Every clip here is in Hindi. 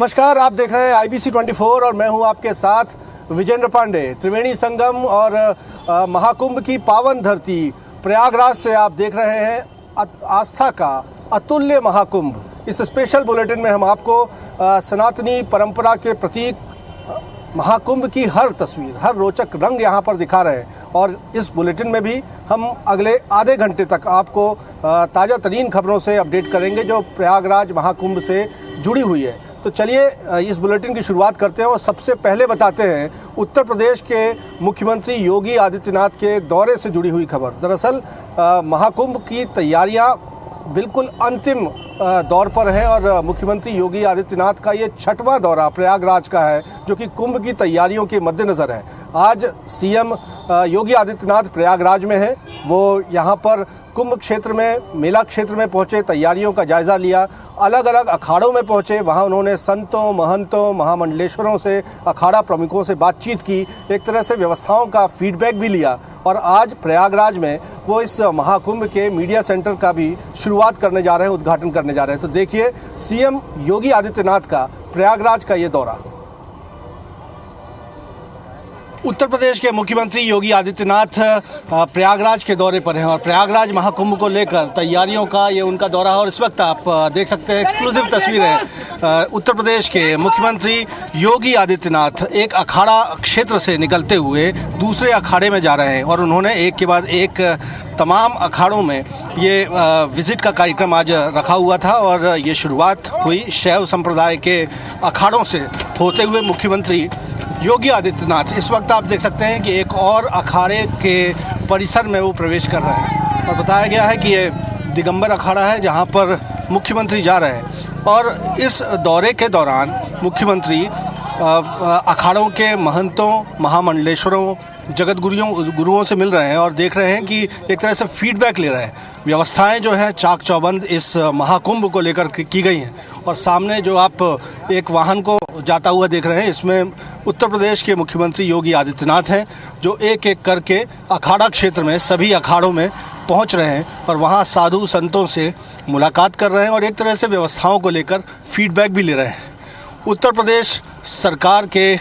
नमस्कार, आप देख रहे हैं IBC 24 और मैं हूं आपके साथ विजेंद्र पांडे। त्रिवेणी संगम और महाकुंभ की पावन धरती प्रयागराज से आप देख रहे हैं आस्था का अतुल्य महाकुंभ। इस स्पेशल बुलेटिन में हम आपको सनातनी परंपरा के प्रतीक महाकुंभ की हर तस्वीर, हर रोचक रंग यहाँ पर दिखा रहे हैं और इस बुलेटिन में भी हम अगले आधे घंटे तक आपको ताज़ा तरीन खबरों से अपडेट करेंगे जो प्रयागराज महाकुंभ से जुड़ी हुई है। तो चलिए इस बुलेटिन की शुरुआत करते हैं और सबसे पहले बताते हैं उत्तर प्रदेश के मुख्यमंत्री योगी आदित्यनाथ के दौरे से जुड़ी हुई खबर। दरअसल महाकुंभ की तैयारियां बिल्कुल अंतिम दौर पर है और मुख्यमंत्री योगी आदित्यनाथ का ये 6वां दौरा प्रयागराज का है जो कि कुंभ की तैयारियों के मद्देनज़र है। आज सीएम योगी आदित्यनाथ प्रयागराज में है। वो यहाँ पर कुंभ क्षेत्र में, मेला क्षेत्र में पहुँचे, तैयारियों का जायज़ा लिया, अलग अलग अखाड़ों में पहुँचे। वहाँ उन्होंने संतों, महंतों, महामंडलेश्वरों से, अखाड़ा प्रमुखों से बातचीत की, एक तरह से व्यवस्थाओं का फीडबैक भी लिया और आज प्रयागराज में वो इस महाकुंभ के मीडिया सेंटर का भी शुरुआत करने जा रहे हैं, उद्घाटन करने जा रहे हैं। तो देखिए सीएम योगी आदित्यनाथ का प्रयागराज का ये दौरा। उत्तर प्रदेश के मुख्यमंत्री योगी आदित्यनाथ प्रयागराज के दौरे पर हैं और प्रयागराज महाकुंभ को लेकर तैयारियों का ये उनका दौरा है। और इस वक्त आप देख सकते हैं एक्सक्लूसिव तस्वीरें उत्तर प्रदेश के मुख्यमंत्री योगी आदित्यनाथ एक अखाड़ा क्षेत्र से निकलते हुए दूसरे अखाड़े में जा रहे हैं और उन्होंने एक के बाद एक तमाम अखाड़ों में ये विज़िट का कार्यक्रम आज रखा हुआ था और ये शुरुआत हुई शैव संप्रदाय के अखाड़ों से होते हुए मुख्यमंत्री योगी आदित्यनाथ इस वक्त आप देख सकते हैं कि एक और अखाड़े के परिसर में वो प्रवेश कर रहे हैं और बताया गया है कि ये दिगंबर अखाड़ा है जहां पर मुख्यमंत्री जा रहे हैं। और इस दौरे के दौरान मुख्यमंत्री अखाड़ों के महंतों, महामंडलेश्वरों, जगत गुरुओं से मिल रहे हैं और देख रहे हैं कि एक तरह से फीडबैक ले रहे हैं। व्यवस्थाएं जो हैं चाक चौबंद इस महाकुंभ को लेकर की गई हैं और सामने जो आप एक वाहन को जाता हुआ देख रहे हैं इसमें उत्तर प्रदेश के मुख्यमंत्री योगी आदित्यनाथ हैं जो एक एक करके अखाड़ा क्षेत्र में सभी अखाड़ों में पहुंच रहे हैं और वहां साधु संतों से मुलाकात कर रहे हैं और एक तरह से व्यवस्थाओं को लेकर फीडबैक भी ले रहे हैं। उत्तर प्रदेश सरकार के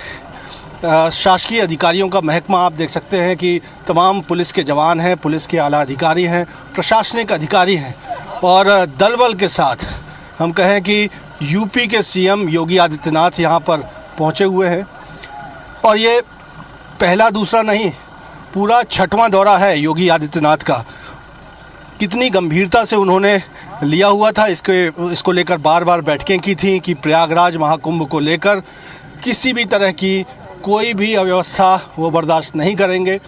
शासकीय अधिकारियों का महकमा आप देख सकते हैं कि तमाम पुलिस के जवान हैं, पुलिस के आला अधिकारी हैं, प्रशासनिक अधिकारी हैं और दल बल के साथ हम कहें कि यूपी के सीएम योगी आदित्यनाथ यहाँ पर पहुँचे हुए हैं। और ये पहला दूसरा नहीं, पूरा 6वां दौरा है योगी आदित्यनाथ का। कितनी गंभीरता से उन्होंने लिया हुआ था इसको लेकर बार बार बैठकें की थी कि प्रयागराज महाकुंभ को लेकर किसी भी तरह की कोई भी अव्यवस्था वो बर्दाश्त नहीं करेंगे।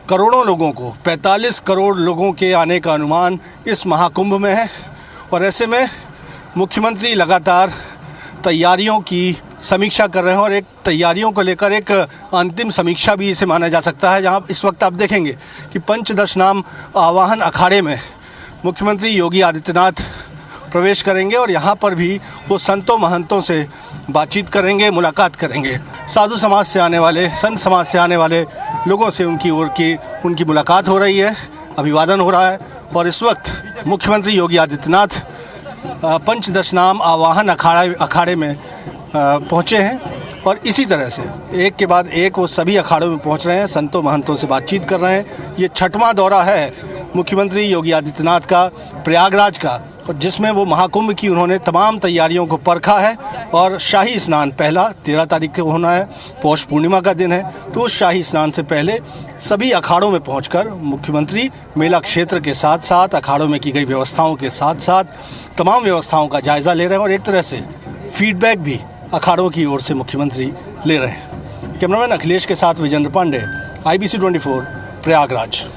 करोड़ों लोगों को, 45 करोड़ लोगों के आने का अनुमान इस महाकुंभ में है और ऐसे में मुख्यमंत्री लगातार तैयारियों की समीक्षा कर रहे हैं और एक तैयारियों को लेकर एक अंतिम समीक्षा भी इसे माना जा सकता है जहां इस वक्त आप देखेंगे कि पंचदशनाम आवाहन अखाड़े में मुख्यमंत्री योगी आदित्यनाथ प्रवेश करेंगे और यहाँ पर भी वो संतों महंतों से बातचीत करेंगे, मुलाकात करेंगे। साधु समाज से आने वाले, संत समाज से आने वाले लोगों से उनकी मुलाकात हो रही है, अभिवादन हो रहा है और इस वक्त मुख्यमंत्री योगी आदित्यनाथ पंचदशनाम आवाहन अखाड़े में पहुँचे हैं और इसी तरह से एक के बाद एक वो सभी अखाड़ों में पहुँच रहे हैं, संतों महंतों से बातचीत कर रहे हैं। ये 6वां दौरा है मुख्यमंत्री योगी आदित्यनाथ का प्रयागराज का और जिसमें वो महाकुंभ की उन्होंने तमाम तैयारियों को परखा है और शाही स्नान पहला 13 तारीख को होना है, पौष पूर्णिमा का दिन है। तो उस शाही स्नान से पहले सभी अखाड़ों में पहुंचकर मुख्यमंत्री मेला क्षेत्र के साथ साथ अखाड़ों में की गई व्यवस्थाओं के साथ साथ तमाम व्यवस्थाओं का जायज़ा ले रहे हैं और एक तरह से फीडबैक भी अखाड़ों की ओर से मुख्यमंत्री ले रहे हैं। कैमरामैन अखिलेश के साथ विजेंद्र पांडे, IBC 24 प्रयागराज।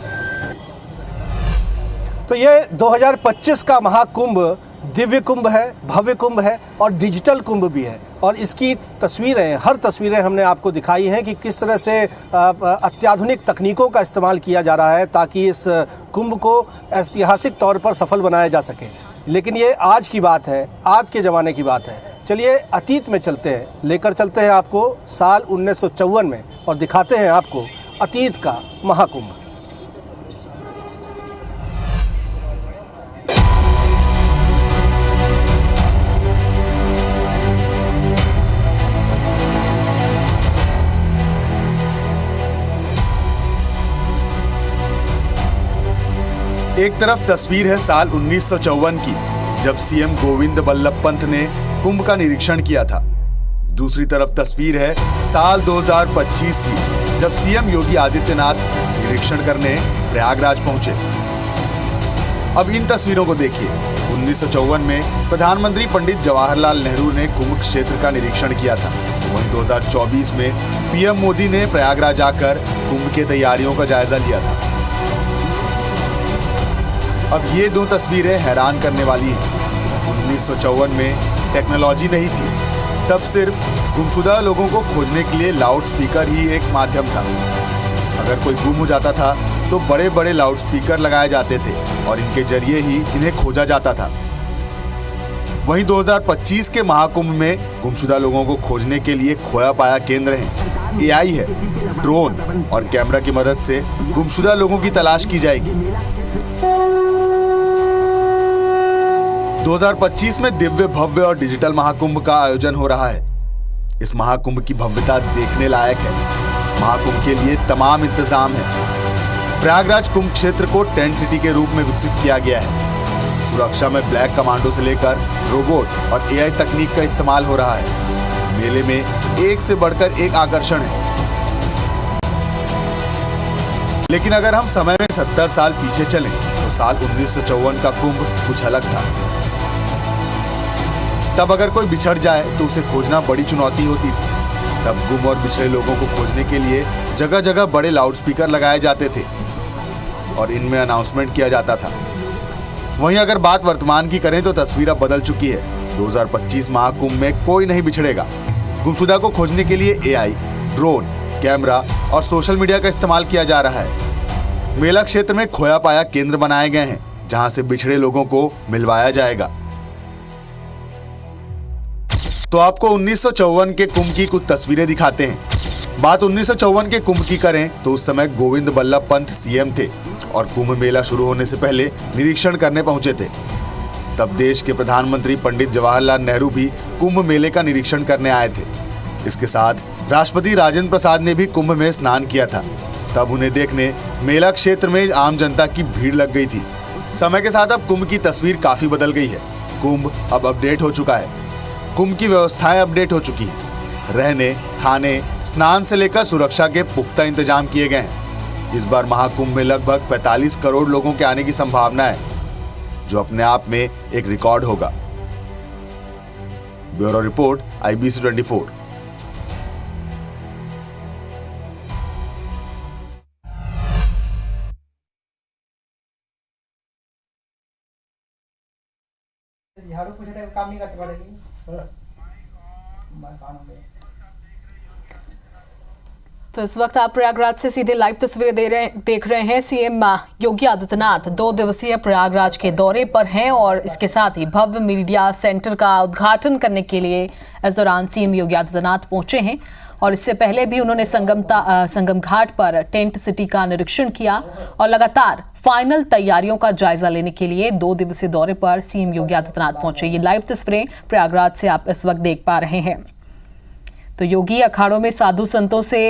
तो ये 2025 का महाकुंभ दिव्य कुंभ है, भव्य कुंभ है और डिजिटल कुंभ भी है और इसकी तस्वीरें, हर तस्वीरें हमने आपको दिखाई हैं कि किस तरह से अत्याधुनिक तकनीकों का इस्तेमाल किया जा रहा है ताकि इस कुंभ को ऐतिहासिक तौर पर सफल बनाया जा सके। लेकिन ये आज की बात है, आज के ज़माने की बात है। चलिए अतीत में चलते हैं, लेकर चलते हैं आपको साल 1954 में और दिखाते हैं आपको अतीत का महाकुंभ। एक तरफ तस्वीर है साल 1954 की, जब सीएम गोविंद बल्लभ पंत ने कुंभ का निरीक्षण किया था। दूसरी तरफ तस्वीर है साल 2025 की, जब सीएम योगी आदित्यनाथ निरीक्षण करने प्रयागराज पहुंचे। अब इन तस्वीरों को देखिए। 1954 में प्रधानमंत्री पंडित जवाहरलाल नेहरू ने कुंभ क्षेत्र का निरीक्षण किया था। वहीं 2024 में पीएम मोदी ने प्रयागराज आकर कुंभ की तैयारियों का जायजा लिया था। अब ये दो तस्वीरें हैरान करने वाली हैं। 1954 में टेक्नोलॉजी नहीं थी, तब सिर्फ गुमशुदा लोगों को खोजने के लिए लाउड स्पीकर ही एक माध्यम था। अगर कोई गुम हो जाता था तो बड़े बड़े लाउड स्पीकर लगाए जाते थे और इनके जरिए ही इन्हें खोजा जाता था। वहीं 2025 के महाकुंभ में गुमशुदा लोगों को खोजने के लिए खोया पाया केंद्र हैं, एआई है, ड्रोन और कैमरा की मदद से गुमशुदा लोगों की तलाश की जाएगी। 2025 में दिव्य भव्य और डिजिटल महाकुंभ का आयोजन हो रहा है। इस महाकुंभ की भव्यता देखने लायक है। महाकुंभ के लिए तमाम इंतजाम है। प्रयागराज कुंभ क्षेत्र को टेंट सिटी के रूप में विकसित किया गया है। सुरक्षा में ब्लैक कमांडो से लेकर रोबोट और एआई तकनीक का इस्तेमाल हो रहा है। मेले में एक से बढ़कर एक आकर्षण है। लेकिन अगर हम समय में 70 साल पीछे चलें तो साल 1954 का कुंभ कुछ अलग था। तब अगर कोई बिछड़ जाए तो उसे खोजना बड़ी चुनौती होती थी। तब गुम और बिछड़े लोगों को खोजने के लिए जगह जगह बड़े लाउडस्पीकर लगाए जाते थे और इनमें अनाउंसमेंट किया जाता था। वहीं अगर बात वर्तमान की करें तो तस्वीर अब बदल चुकी है। 2025 महाकुंभ में कोई नहीं बिछड़ेगा। गुमशुदा को खोजने के लिए एआई, ड्रोन, कैमरा और सोशल मीडिया का इस्तेमाल किया जा रहा है। मेला क्षेत्र में खोया पाया केंद्र बनाए गए हैं, जहां से बिछड़े लोगों को मिलवाया जाएगा। तो आपको 1954 के कुंभ की कुछ तस्वीरें दिखाते हैं। बात 1954 के कुंभ की करें तो उस समय गोविंद बल्लभ पंत सीएम थे और कुंभ मेला शुरू होने से पहले निरीक्षण करने पहुंचे थे। तब देश के प्रधानमंत्री पंडित जवाहरलाल नेहरू भी कुंभ मेले का निरीक्षण करने आए थे। इसके साथ राष्ट्रपति राजेंद्र प्रसाद ने भी कुंभ में स्नान किया था। तब उन्हें देखने मेला क्षेत्र में आम जनता की भीड़ लग गई थी। समय के साथ अब कुंभ की तस्वीर काफी बदल गई है। कुंभ अब अपडेट हो चुका है। कुंभ की व्यवस्थाएं अपडेट हो चुकी हैं। रहने, खाने, स्नान से लेकर सुरक्षा के पुख्ता इंतजाम किए गए हैं। इस बार महाकुंभ में लगभग 45 करोड़ लोगों के आने की संभावना है, जो अपने आप में एक रिकॉर्ड होगा। Bureau report, IBC 24। झाड़ू पोछा काम नहीं करते पड़ेगी। तो इस वक्त आप प्रयागराज से सीधे लाइव तस्वीरें देख रहे हैं। सीएम योगी आदित्यनाथ 2 दिवसीय प्रयागराज के दौरे पर हैं और इसके साथ ही भव्य मीडिया सेंटर का उद्घाटन करने के लिए इस दौरान सीएम योगी आदित्यनाथ पहुंचे हैं। और इससे पहले भी उन्होंने संगम घाट पर टेंट सिटी का निरीक्षण किया और लगातार फाइनल तैयारियों का जायजा लेने के लिए 2 दिवसीय दौरे पर सीएम योगी आदित्यनाथ पहुंचे। ये लाइव तस्वीरें प्रयागराज से आप इस वक्त देख पा रहे हैं। तो योगी अखाड़ों में साधु संतों से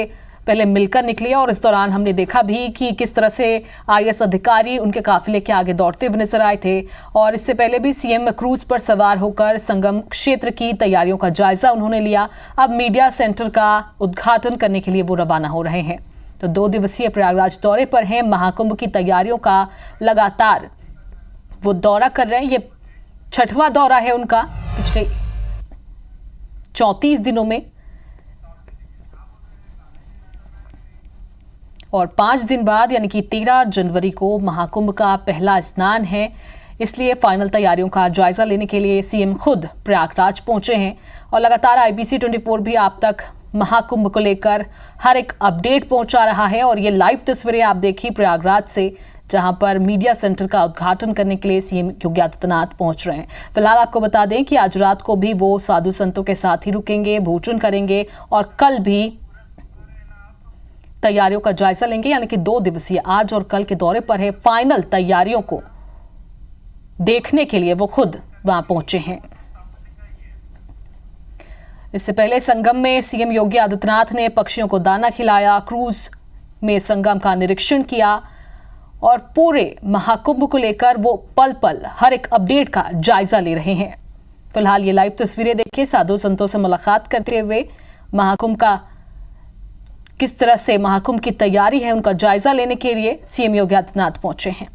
पहले मिलकर निकले और इस दौरान हमने देखा भी कि किस तरह से IAS अधिकारी उनके काफिले के आगे दौड़ते हुए नजर आए थे। और इससे पहले भी सीएम क्रूज पर सवार होकर संगम क्षेत्र की तैयारियों का जायजा उन्होंने लिया। अब मीडिया सेंटर का उद्घाटन करने के लिए वो रवाना हो रहे हैं। तो 2 दिवसीय प्रयागराज दौरे पर हैं। महाकुंभ की तैयारियों का लगातार वो दौरा कर रहे हैं। ये 6वां दौरा है उनका पिछले 34 दिनों में और 5 दिन बाद यानी कि 13 जनवरी को महाकुंभ का पहला स्नान है। इसलिए फाइनल तैयारियों का जायजा लेने के लिए सीएम खुद प्रयागराज पहुंचे हैं और लगातार IBC 24 भी आप तक महाकुंभ को लेकर हर एक अपडेट पहुंचा रहा है। और ये लाइव तस्वीरें आप देखिए प्रयागराज से, जहां पर मीडिया सेंटर का उद्घाटन करने के लिए सीएम योगी आदित्यनाथ पहुंच रहे हैं। फिलहाल आपको बता दें कि आज रात को भी वो साधु संतों के साथ ही रुकेंगे, भोजन करेंगे और कल भी तैयारियों का जायजा लेंगे। यानी कि 2 दिवसीय आज और कल के दौरे पर है। फाइनल तैयारियों को देखने के लिए वो खुद वहां पहुंचे हैं। इससे पहले संगम में सीएम योगी आदित्यनाथ ने पक्षियों को दाना खिलाया, क्रूज में संगम का निरीक्षण किया और पूरे महाकुंभ को लेकर वो पल पल हर एक अपडेट का जायजा ले रहे हैं। फिलहाल ये लाइव तस्वीरें देखिए, साधु संतों से मुलाकात करते हुए महाकुंभ का किस तरह से महाकुंभ की तैयारी है उनका जायजा लेने के लिए सीएम योगी आदित्यनाथ पहुंचे हैं।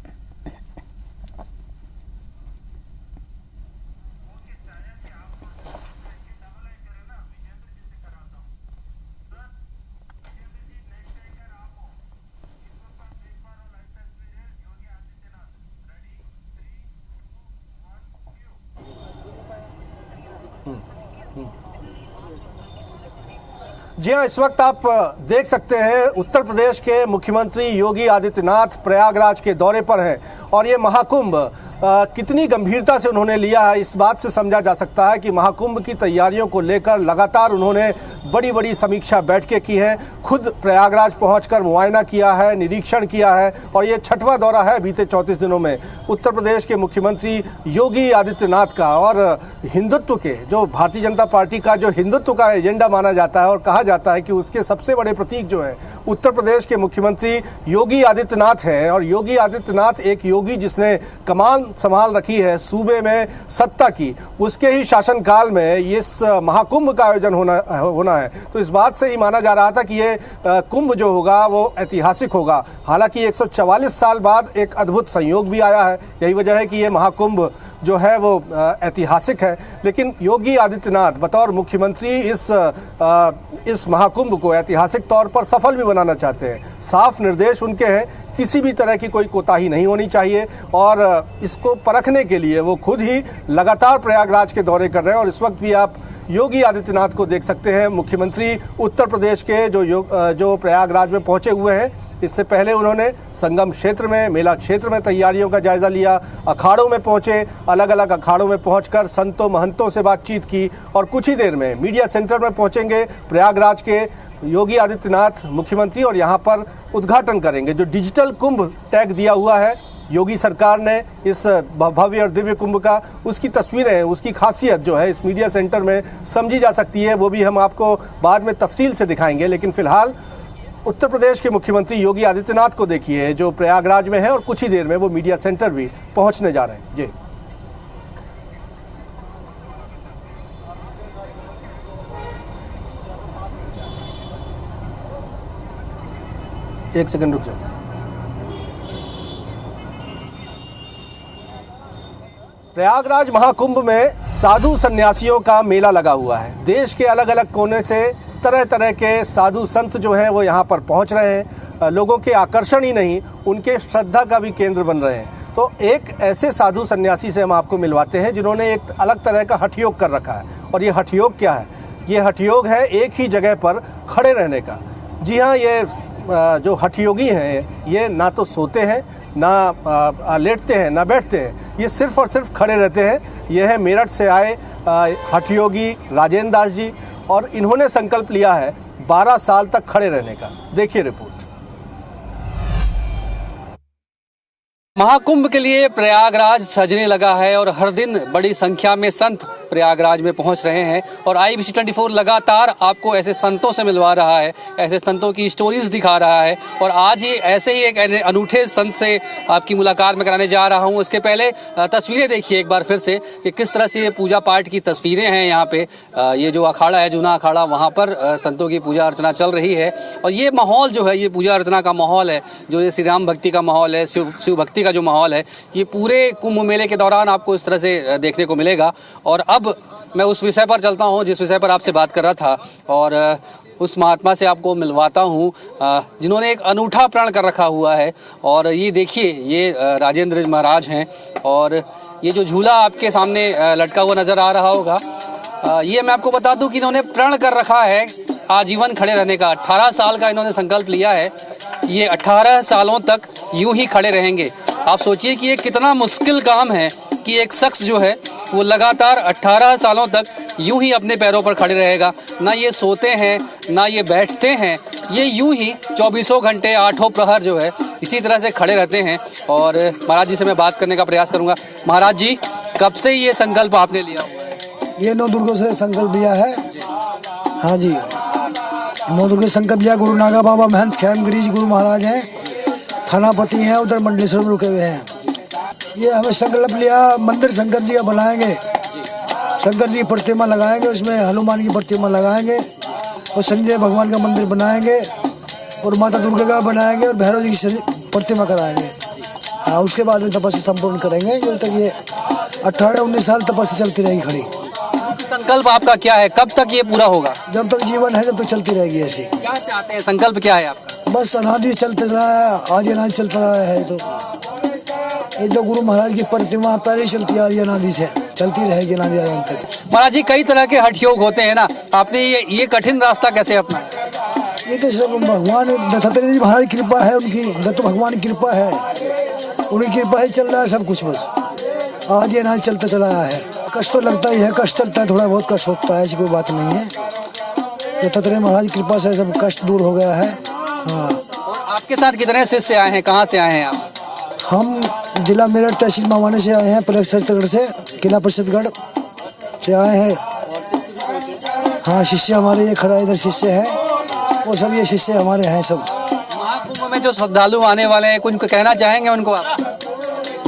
जी हाँ, इस वक्त आप देख सकते हैं उत्तर प्रदेश के मुख्यमंत्री योगी आदित्यनाथ प्रयागराज के दौरे पर हैं और ये महाकुंभ कितनी गंभीरता से उन्होंने लिया है इस बात से समझा जा सकता है कि महाकुंभ की तैयारियों को लेकर लगातार उन्होंने बड़ी बड़ी समीक्षा बैठकें की हैं, खुद प्रयागराज पहुंचकर मुआयना किया है, निरीक्षण किया है और ये 6वां दौरा है बीते 34 दिनों में उत्तर प्रदेश के मुख्यमंत्री योगी आदित्यनाथ का। और हिंदुत्व के जो भारतीय जनता पार्टी का जो हिंदुत्व का एजेंडा माना जाता है और कहा जाता है कि उसके सबसे बड़े प्रतीक जो है उत्तर प्रदेश के मुख्यमंत्री योगी आदित्यनाथ हैं। और योगी आदित्यनाथ एक योगी जिसने कमान संभाल रखी है सूबे में सत्ता की, उसके ही शासनकाल में इस महाकुंभ का आयोजन होना है। तो इस बात से ही माना जा रहा था कि ये कुंभ जो होगा वो ऐतिहासिक होगा। हालांकि 144 साल बाद एक अद्भुत संयोग भी आया है, यही वजह है कि ये महाकुंभ जो है वो ऐतिहासिक है। लेकिन योगी आदित्यनाथ बतौर मुख्यमंत्री इस महाकुंभ को ऐतिहासिक तौर पर सफल भी बनाना चाहते हैं। साफ निर्देश उनके हैं, किसी भी तरह की कोई कोताही नहीं होनी चाहिए और इसको परखने के लिए वो खुद ही लगातार प्रयागराज के दौरे कर रहे हैं। और इस वक्त भी आप योगी आदित्यनाथ को देख सकते हैं, मुख्यमंत्री उत्तर प्रदेश के जो प्रयागराज में पहुंचे हुए हैं। इससे पहले उन्होंने संगम क्षेत्र में, मेला क्षेत्र में तैयारियों का जायजा लिया, अखाड़ों में पहुंचे, अलग अलग अखाड़ों में पहुंचकर संतों महंतों से बातचीत की और कुछ ही देर में मीडिया सेंटर में पहुंचेंगे प्रयागराज के योगी आदित्यनाथ मुख्यमंत्री और यहां पर उद्घाटन करेंगे। जो डिजिटल कुंभ टैग दिया हुआ है योगी सरकार ने इस भव्य और दिव्य कुंभ का, उसकी तस्वीरें, उसकी खासियत जो है इस मीडिया सेंटर में समझी जा सकती है, वो भी हम आपको बाद में तफसील से दिखाएंगे। लेकिन फिलहाल उत्तर प्रदेश के मुख्यमंत्री योगी आदित्यनाथ को देखिए जो प्रयागराज में है और कुछ ही देर में वो मीडिया सेंटर भी पहुंचने जा रहे हैं। जी एक सेकंड रुक जाओ। प्रयागराज महाकुंभ में साधु सन्यासियों का मेला लगा हुआ है। देश के अलग अलग कोने से तरह तरह के साधु संत जो हैं वो यहाँ पर पहुँच रहे हैं। लोगों के आकर्षण ही नहीं, उनके श्रद्धा का भी केंद्र बन रहे हैं। तो एक ऐसे साधु सन्यासी से हम आपको मिलवाते हैं जिन्होंने एक अलग तरह का हठ योग कर रखा है। और ये हठ योग क्या है? ये हठ योग है एक ही जगह पर खड़े रहने का। जी हाँ, ये जो हठ योगी हैं ये ना तो सोते हैं, ना लेटते हैं, ना बैठते हैं, ये सिर्फ और सिर्फ खड़े रहते हैं। ये है मेरठ से आए हठ योगी राजेंद्र दास जी और इन्होंने संकल्प लिया है 12 साल तक खड़े रहने का। देखिए रिपोर्ट। महाकुंभ के लिए प्रयागराज सजने लगा है और हर दिन बड़ी संख्या में संत प्रयागराज में पहुंच रहे हैं और IBC 24 लगातार आपको ऐसे संतों से मिलवा रहा है, ऐसे संतों की स्टोरीज दिखा रहा है। और आज ही ऐसे ही एक अनूठे संत से आपकी मुलाकात में कराने जा रहा हूं। उसके पहले तस्वीरें देखिए एक बार फिर से कि किस तरह से ये पूजा पाठ की तस्वीरें हैं। यहाँ पे ये जो अखाड़ा है, जूना अखाड़ा, वहाँ पर संतों की पूजा अर्चना चल रही है। और ये माहौल जो है, ये पूजा अर्चना का माहौल है, जो ये श्री राम भक्ति का माहौल है, शिव भक्ति का जो माहौल है, ये पूरे कुंभ मेले के दौरान आपको इस तरह से देखने को मिलेगा। और अब मैं उस विषय पर चलता हूं जिस विषय पर आपसे बात कर रहा था और उस महात्मा से आपको मिलवाता हूं जिन्होंने एक अनूठा प्रण कर रखा हुआ है। और ये देखिए, ये राजेंद्र महाराज हैं और ये जो झूला आपके सामने लटका हुआ नज़र आ रहा होगा, ये मैं आपको बता दूं कि इन्होंने प्रण कर रखा है आजीवन खड़े रहने का। 18 साल का इन्होंने संकल्प लिया है, ये 18 सालों तक यूं ही खड़े रहेंगे। आप सोचिए कि ये कितना मुश्किल काम है कि एक शख्स जो है वो लगातार 18 सालों तक यूं ही अपने पैरों पर खड़े रहेगा। ना ये सोते हैं, ना ये बैठते हैं, ये यूं ही 24 घंटे 8 प्रहर जो है इसी तरह से खड़े रहते हैं। और महाराज जी से मैं बात करने का प्रयास करूंगा। महाराज जी, कब से ये संकल्प आपने लिया हुआ है? ये 9 दुर्गों से संकल्प लिया है। हाँ जी, 9 दुर्गों संकल्प लिया। गुरु नागा बाबा महंत खेम गिरीश गुरु महाराज हैं, थानापति हैं, उधर मंडलेश्वर में रुके हुए हैं। ये हमें संकल्प लिया मंदिर शंकर जी का बनाएंगे, शंकर जी की प्रतिमा लगाएंगे, उसमें हनुमान की प्रतिमा लगाएंगे और संजय भगवान का मंदिर बनाएंगे और माता दुर्गा का बनाएंगे और भैरव जी की प्रतिमा कराएंगे। हाँ, उसके बाद में तपस्या संपूर्ण करेंगे। जब तक ये 18-19 साल तपस्या चलती रहेगी खड़ी। संकल्प आपका क्या है, कब तक ये पूरा होगा? जब तक जीवन है तब तक चलती रहेगी ऐसी। क्या चाहते हैं, संकल्प क्या है आपका? बस अनादि चलते रहा है, आज अनादि चलता रहा है। ये तो गुरु महाराज की प्रतिमा पहले ही चलती आ रही है, अनादि से चलती रहेगी अनादि अनंत तक। महाराज जी, कई तरह के हठ योग होते हैं ना, आपने ये कठिन रास्ता कैसे अपना? ये तो सब भगवान दत्तात्रेय जी महाराज की कृपा है, उनकी दत्त भगवान की कृपा है, उनकी कृपा ही चल रहा है सब कुछ। बस आज ये अनाज चलता चला है। कष्ट तो लगता ही है, कष्ट चलता है, थोड़ा बहुत कष्ट होता है, ऐसी कोई बात नहीं है। दत्तात्रेय महाराज की कृपा से सब कष्ट दूर हो गया है। हाँ। और आपके साथ कितने शिष्य आए हैं, कहाँ से आए हैं आप? हम जिला मेरठ तहसील मावाने से आए हैं, प्रयाग छत्तीसगढ़ से, किला परिषदगढ़ से आए हैं। हाँ, शिष्य हमारे ये खड़ा इधर शिष्य है, वो सब ये शिष्य हमारे हैं सब। महाकुंभ में जो श्रद्धालु आने वाले हैं, कुछ कहना चाहेंगे उनको आप?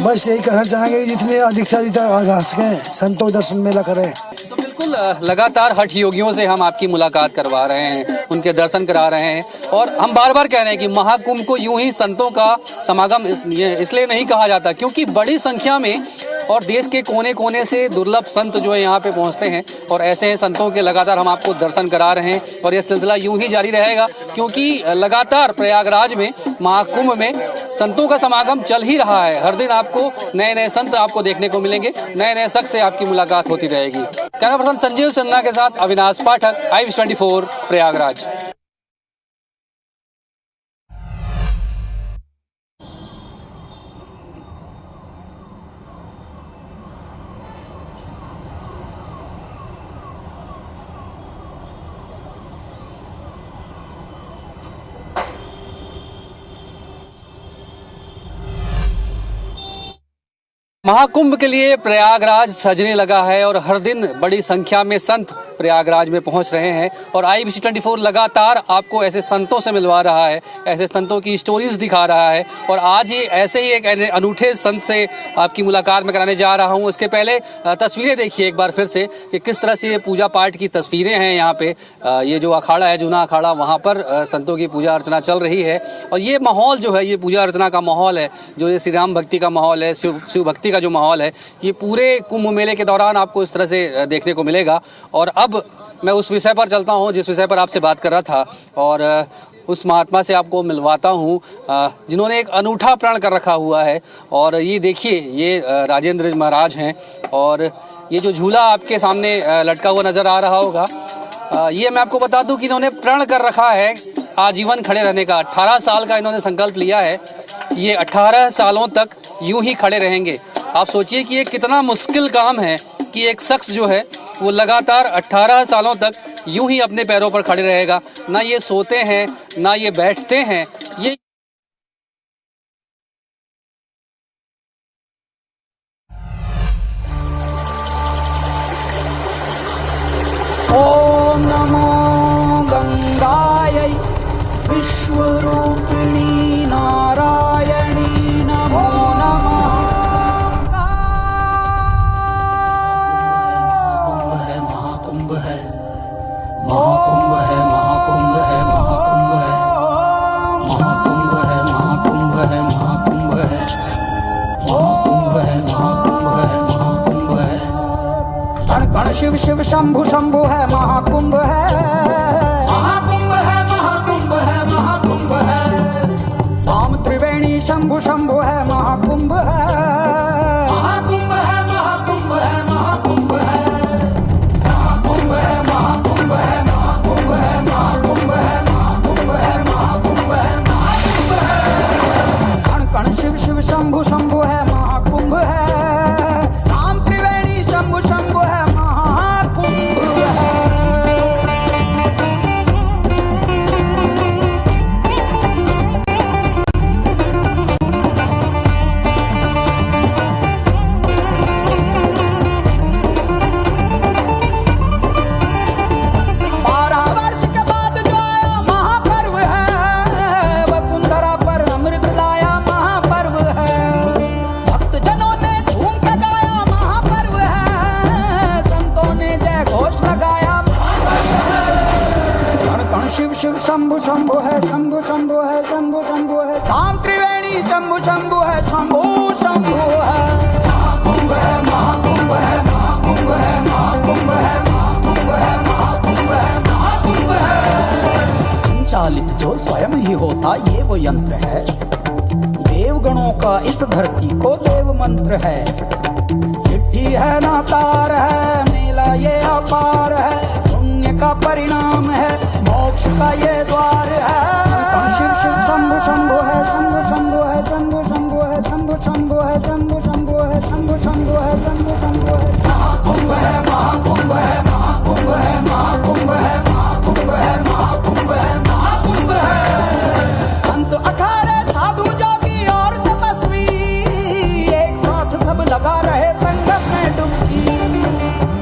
बस यही कहना चाहेंगे कि जितने अधिक से अधिक आ सकें संतों के दर्शन मेला करें। तो बिल्कुल लगातार हठ योगियों से हम आपकी मुलाकात करवा रहे हैं, उनके दर्शन करा रहे हैं और हम बार बार कह रहे हैं कि महाकुंभ को यूं ही संतों का समागम इसलिए नहीं कहा जाता क्योंकि बड़ी संख्या में और देश के कोने कोने से दुर्लभ संत जो है यहाँ पे पहुँचते हैं और ऐसे संतों के लगातार हम आपको दर्शन करा रहे हैं और ये सिलसिला यूं ही जारी रहेगा क्योंकि लगातार प्रयागराज में महाकुंभ में संतों का समागम चल ही रहा है। हर दिन आपको नए नए संत आपको देखने को मिलेंगे, नए नए शख्स से आपकी मुलाकात होती रहेगी। कैमरा पर्सन संजीव सिन्हा के साथ अविनाश पाठक, i24 प्रयागराज। महाकुंभ के लिए प्रयागराज सजने लगा है और हर दिन बड़ी संख्या में संत प्रयागराज में पहुंच रहे हैं और IBC24 लगातार आपको ऐसे संतों से मिलवा रहा है, ऐसे संतों की स्टोरीज दिखा रहा है और आज ये ऐसे ही एक अनूठे संत से आपकी मुलाकात में कराने जा रहा हूं। इसके पहले तस्वीरें देखिए एक बार फिर से कि किस तरह से ये पूजा पाठ की तस्वीरें हैं। यहाँ पे ये जो अखाड़ा है, जूना अखाड़ा, वहाँ पर संतों की पूजा अर्चना चल रही है और ये माहौल जो है, ये पूजा अर्चना का माहौल है, जो ये श्री राम भक्ति का माहौल है, शिव भक्ति का जो माहौल है, ये पूरे कुंभ मेले के दौरान आपको इस तरह से देखने को मिलेगा। और अब मैं उस विषय पर चलता हूँ जिस विषय पर आपसे बात कर रहा था और उस महात्मा से आपको मिलवाता हूँ जिन्होंने एक अनूठा प्रण कर रखा हुआ है। और ये देखिए, ये राजेंद्र महाराज हैं और ये जो झूला आपके सामने लटका हुआ नज़र आ रहा होगा, ये मैं आपको बता दूं कि इन्होंने प्रण कर रखा है आजीवन खड़े रहने का। 18 साल का इन्होंने संकल्प लिया है, ये 18 सालों तक यूं ही खड़े रहेंगे। आप सोचिए कि ये कितना मुश्किल काम है कि एक शख्स जो है वो लगातार 18 सालों तक यूं ही अपने पैरों पर खड़े रहेगा, ना ये सोते हैं ना ये बैठते हैं। ये ओम नमो गंगायै विश्वरूपिणी नारायणी नमो नमः। महाकुंभ है, महाकुंभ है, महाकुंभ है, महाकुंभ है, महाकुंभ है, महाकुंभ है, महाकुंभ है, महाकुंभ है, महाकुंभ है, महाकुंभ है, कण कण शिव शिव शंभु शंभु है, महाकुंभ है, महाकुंभ है, महाकुंभ है, महाकुंभ है, वाम त्रिवेणी शंभु शंभु है, महाकुंभ है, महाकुंभ है, महाकुंभ है, महाकुंभ है, महाकुंभ है, महाकुंभ है, महाकुंभ है, महाकुंभ है, महाकुंभ है, महाकुंभ है, महाकुंभ है, कण कण शिव शिव शंभु शंभु है, महाकुंभ है, राम त्रिवेणी शंभु शंभु है, महाकुंभ है। शंभु है, शंभु शंभु है, शंभु शंभु है, धाम त्रिवेणी शंभु शंभु है, शंभु शंभु है। महाकुंभ है, महाकुंभ है, महाकुंभ है, महाकुंभ है, महाकुंभ है, महाकुंभ है, महाकुंभ है। संचालित जो स्वयं ही होता ये वो यंत्र है, देवगणों का इस धरती को देव मंत्र है। चिट्ठी है ना तार है, मेला ये अपार है, पुण्य का परिणाम है, मोक्ष का ये द्वार है। शिव शिव शंभु शंभु है, शंभु शंभु है, शंभु शंभु है, शंभु शंभु है, शंभु शंभु है, शंभु शंभु है, शंभु शंभु है। महाकुंभ है, महाकुंभ है, महाकुंभ है, महाकुंभ है, महाकुंभ है, महाकुंभ है, महाकुंभ है। संत अखाड़े साधु जोगी और तपस्वी एक साथ सब लगा रहे संगम में डुबकी।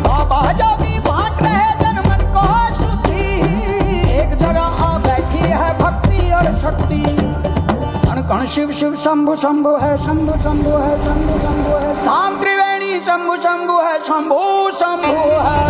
बाबा जोगी बांट रहे जन मन को शुद्धि, एक जगह आ बैठी है भक्ति और शक्ति। कण कण शिव शिव शंभु शंभु है, शंभु शंभु है, शंभु शंभु है, धाम त्रिवेणी शंभु शंभु है, शंभु शंभु है।